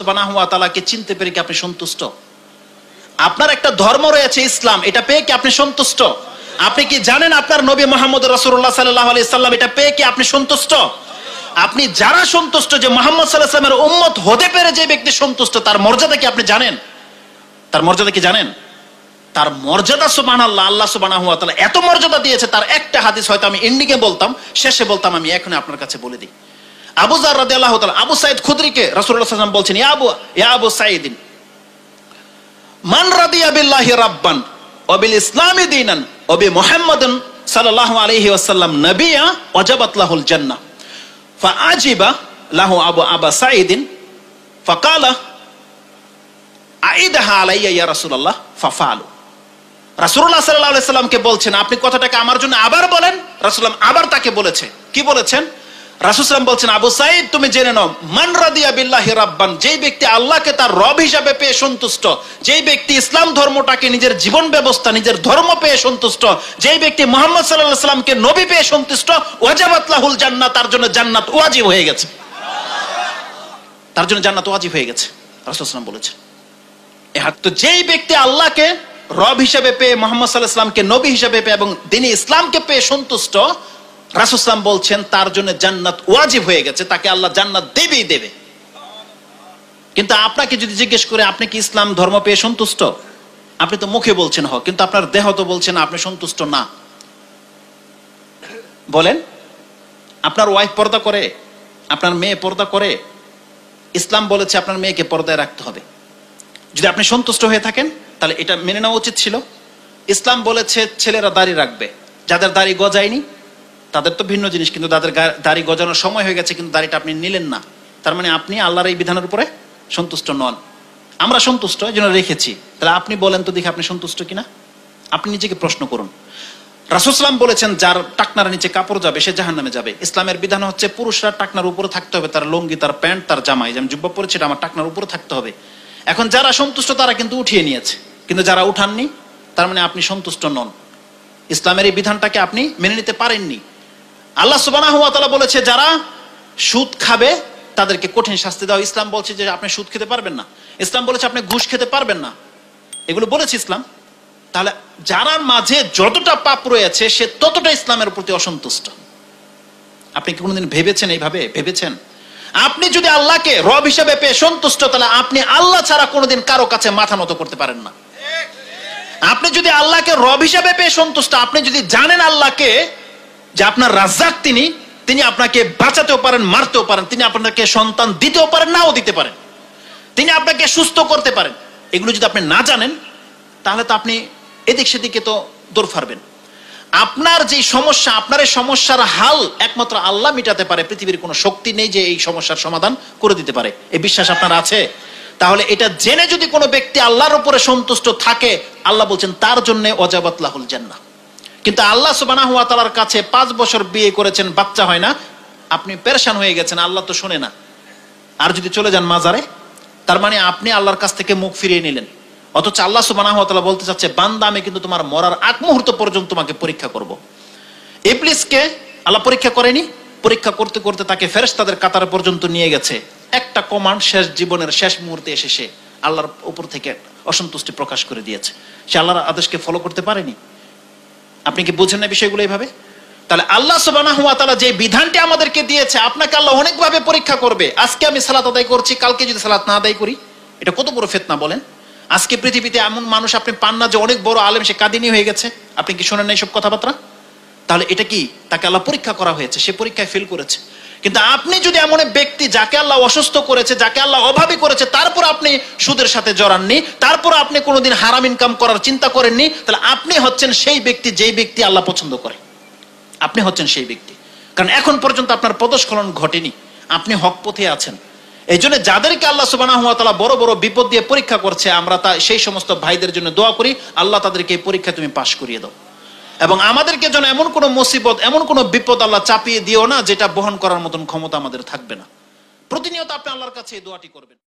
সুবহানাহু ওয়া তাআলাকে চিনতে পেরে কি আপনি সন্তুষ্ট? আপনার একটা ধর্ম রয়েছে ইসলাম, এটা পেয়ে কি আপনি সন্তুষ্ট? আপনি কি জানেন আপনার নবী মুহাম্মদ রাসূলুল্লাহ সাল্লাল্লাহু আলাইহি সাল্লাম, এটা পেয়ে কি আপনি সন্তুষ্ট? আপনি যারা সন্তুষ্ট যে মুহাম্মদ সাল্লাল্লাহু আলাইহি সাল্লামের উম্মত হতে পেরে যে ব্যক্তি সন্তুষ্ট, তার মর্যাদা কি আপনি জানেন? তার মর্যাদা কি জানেন? তার মর্যাদা সুবহানাল্লাহ, আল্লাহ সুবহানাহু ওয়া তাআলা এত মর্যাদা দিয়েছে। তার একটা হাদিস হয়তো আমি এন্ডিংয়ে বলতাম, শেষে বলতাম, আমি এখন আপনার কাছে বলে দিই। আবু যার রাদিয়াল্লাহু তাআলা, আবু সাঈদ খুদরিকে রাসূলুল্লাহ সাল্লাল্লাহু আলাইহি ওয়াসাল্লাম বলছেন, ইয়া আবু সাঈদ, মান রাদিয়া বিল্লাহি রাব্বান ওয়া বিল ইসলামি দীনান ওয়া বি মুহাম্মাদিন সাল্লাল্লাহু আলাইহি ওয়াসাল্লাম নাবিয়্যা ওয়াজাবাত লাহুল জান্নাহ। ফাআজিবা লাহু আবু সাঈদ ফাকালা আইদাহা আলাইয়া ইয়া রাসূলুল্লাহ ফাফালু। রাসূলুল্লাহ সাল্লাল্লাহু আলাইহি ওয়াসাল্লামকে বলছেন, আপনি কথাটাকে আমার জন্য আবার বলেন। রাসূলুল্লাহ আবার তাকে বলেছে, কি বলেছেন? রাসূল সাল্লাল্লাহু বলছেন, আবু সাঈদ তুমি জেনে নাও, মান রাদিয়া বিল্লাহি রাব্বান, যেই ব্যক্তি আল্লাহকে তার রব হিসাবে পেয়ে সন্তুষ্ট, যেই ব্যক্তি ইসলাম ধর্মটাকে নিজের জীবন ব্যবস্থা, নিজের ধর্ম পেয়ে সন্তুষ্ট, যেই ব্যক্তি মুহাম্মদ সাল্লাল্লাহু আলাইহি ওয়াসাল্লামকে নবী পেয়ে সন্তুষ্ট, ওয়াজাবাত লাহুল জান্নাহ, তার জন্য জান্নাত ওয়াজিব হয়ে গেছে। তার জন্য জান্নাত ওয়াজিব হয়ে গেছে, রাসূল সাল্লাল্লাহু আলাইহি ওয়াসাল্লাম বলেছেন। তো যেই ব্যক্তি আল্লাহকে রব হিসেবে পেয়ে, মুহাম্মদ সাল্লাল্লাহু আলাইহি ওয়াসাল্লামকে নবী হিসেবে পেয়ে এবং দ্বীন ইসলামকে পেয়ে সন্তুষ্ট, রাসূল সাল্লাল্লাহু আলাইহি ওয়াসাল্লাম বলছেন তার জন্য জান্নাত ওয়াজিব হয়ে গেছে, তাকে আল্লাহ জান্নাত দেবেই দেবে। কিন্তু আপনাকে যদি জিজ্ঞেস করে আপনি কি ইসলাম ধর্ম পেয়ে সন্তুষ্ট, আপনি তো মুখে বলছেন হ, কিন্তু আপনার দেহ তো বলছেন আপনি সন্তুষ্ট না। বলেন, আপনার ওয়াইফ পর্দা করে, আপনার মেয়ে পর্দা করে, ইসলাম বলেছে আপনার মেয়েকে পর্দায় রাখতে হবে। যদি আপনি সন্তুষ্ট হয়ে থাকেন তাহলে এটা মেনে নেওয়া উচিত ছিল। ইসলাম বলেছে ছেলেরা দাড়ি রাখবে, যাদের দাড়ি গজায়নি তাদের তো ভিন্ন জিনিস, কিন্তু তাদের দাড়ি গজানোর সময় হয়ে গেছে কিন্তু দাড়িটা আপনি নিলেন না, তার মানে আপনি আল্লাহর এই বিধানের উপরে সন্তুষ্ট নন। আমরা সন্তুষ্ট, এই জন্য রেখেছি। তাহলে আপনি বলেন তো দেখি আপনি সন্তুষ্ট কিনা, আপনি নিজেকে প্রশ্ন করুন। রাসূল সাল্লাল্লাহু আলাইহি ওয়াসাল্লাম বলেছেন যার টাকনার নিচে কাপড় যাবে সে জাহান্নামে যাবে। ইসলামের বিধান হচ্ছে পুরুষরা টাকনার উপরে থাকতে হবে, তার লুঙ্গি, তার প্যান্ট, তার জামা, যেমন জুব্বা পরেছে এটা আমার টাকনার উপরে থাকতে হবে। এখন যারা সন্তুষ্ট তারা কিন্তু উঠিয়ে নিয়েছে, কিন্তু যারা উঠাননি তার মানে আপনি সন্তুষ্ট নন, ইসলামের এই বিধানটাকে আপনি মেনে নিতে পারেননি। আল্লাহ সুবহানাহু ওয়া তাআলা বলেছে যারা সুদ খাবে তাদেরকে কঠিন শাস্তি দাও। ইসলাম বলছে যে আপনি সুদ খেতে পারবেন না, ইসলাম বলেছে আপনি ঘুষ খেতে পারবেন না, এগুলো বলেছে ইসলাম। তাহলে যারার মাঝে যতটা পাপ রয়েছে সে ততটা ইসলামের প্রতি অসন্তুষ্ট। আপনি কি কোনোদিন ভেবেছেন, এইভাবে ভেবেছেন? আপনি যদি আল্লাহকে রব হিসেবে পেয়ে সন্তুষ্ট, তাহলে আপনি আল্লাহ ছাড়া কোনোদিন কারো কাছে মাথা নত করতে পারেন না। আপনি যদি আল্লাহকে রব হিসেবে পেয়ে সন্তুষ্ট, আপনি যদি জানেন আল্লাহকে যে আপনার রাজ্জাক, তিনি আপনাকে বাঁচাতেও পারেন, মারতেও পারেন, তিনি আপনাকে সন্তান দিতেও পারেন, নাও দিতে পারেন, তিনি আপনাকে সুস্থ করতে পারেন, এগুলো যদি আপনি না জানেন তাহলে তো আপনি এদিক সেদিকে তো দৌড় ফারবেন। আপনার যে সমস্যা, আপনার এই সমস্যার হাল একমাত্র আল্লাহ মিটাতে পারে, পৃথিবীর কোনো শক্তি নেই যে এই সমস্যার সমাধান করে দিতে পারে। এই বিশ্বাস আপনার আছে? তাহলে এটা জেনে যদি কোনো ব্যক্তি আল্লাহর উপরে সন্তুষ্ট থাকে, আল্লাহ বলছেন তার জন্য ওয়াজাবাত লাহুল জান্নাহ। কিন্তু আল্লাহ সুবহানাহু ওয়া তাআলার কাছে 5 বছর বিয়ে করেছেন, বাচ্চা হয় না, আপনি পেরেশান হয়ে গেছেন, আল্লাহ তো শোনে না। আর যদি চলে যান মাজারে, তার মানে আপনি আল্লাহর কাছ থেকে মুখ ফিরিয়ে নিলেন। অথচ আল্লাহ সুবহানাহু ওয়া তাআলা বলতে চাচ্ছে, বান্দা আমি কিন্তু তোমার মরার আগ মুহূর্ত পর্যন্ত তোমাকে পরীক্ষা করব। ইবলিসকে আল্লাহ পরীক্ষা করেনি, পরীক্ষা করতে করতে তাকে ফেরেশতাদের কাতার পর্যন্ত নিয়ে গেছে। একটা কমান্ড শেষ জীবনের শেষ মুহূর্তে এসে সে আল্লাহর উপর থেকে অসন্তুষ্টি প্রকাশ করে দিয়েছে, সে আল্লাহর আদেশকে ফলো করতে পারেনি। আপনি কি বুঝেন না বিষয়গুলো এইভাবে? তাহলে আল্লাহ সুবহানাহু ওয়া তাআলা যে বিধানটি আমাদেরকে দিয়েছে, আপনাকে আল্লাহ অনেকভাবে পরীক্ষা করবে। আজকে আমি সালাত আদায় করছি, কালকে যদি সালাত না আদায় করি, এটা কত বড় ফিতনা বলেন। আজকে পৃথিবীতে এমন মানুষ আপনি পান না যে অনেক বড় আলেম, সে কাদিনী হয়ে গেছে, আপনি কি শোনেন না এইসব কথাবার্তা? তাহলে এটা কি তাকে আল্লাহ পরীক্ষা করা হয়েছে, সে পরীক্ষায় ফেল করেছে। কিন্তু আপনি যদি এমন এক ব্যক্তি যাকে আল্লাহ অসুস্থ করেছে, যাকে আল্লাহ অভাবী করেছে, তারপর আপনি সুদের সাথে জড়াননি, তারপর আপনি কোনোদিন হারাম ইনকাম করার চিন্তা করেননি, তাহলে আপনি হচ্ছেন সেই ব্যক্তি যেই ব্যক্তি আল্লাহ পছন্দ করে। আপনি হচ্ছেন সেই ব্যক্তি, কারণ এখন পর্যন্ত আপনার পদস্খলন ঘটেনি, আপনি হক পথে আছেন। এই জন্য যাদেরকে আল্লাহ সুবহানাহু ওয়া তাআলা বড় বড় বিপদ দিয়ে পরীক্ষা করছে, আমরা সেই সমস্ত ভাইদের জন্য দোয়া করি, আল্লাহ তাদেরকে এই পরীক্ষা তুমি পাশ করিয়ে দাও। এবং আমাদেরকে যেন এমন কোনো মুসিবত, এমন কোনো বিপদ আল্লাহ চাপিয়ে দিও না যেটা বহন করার মতন ক্ষমতা আমাদের থাকবে না। প্রতিনিয়ত আপনি আল্লাহর কাছে এই দোয়াটি করবেন।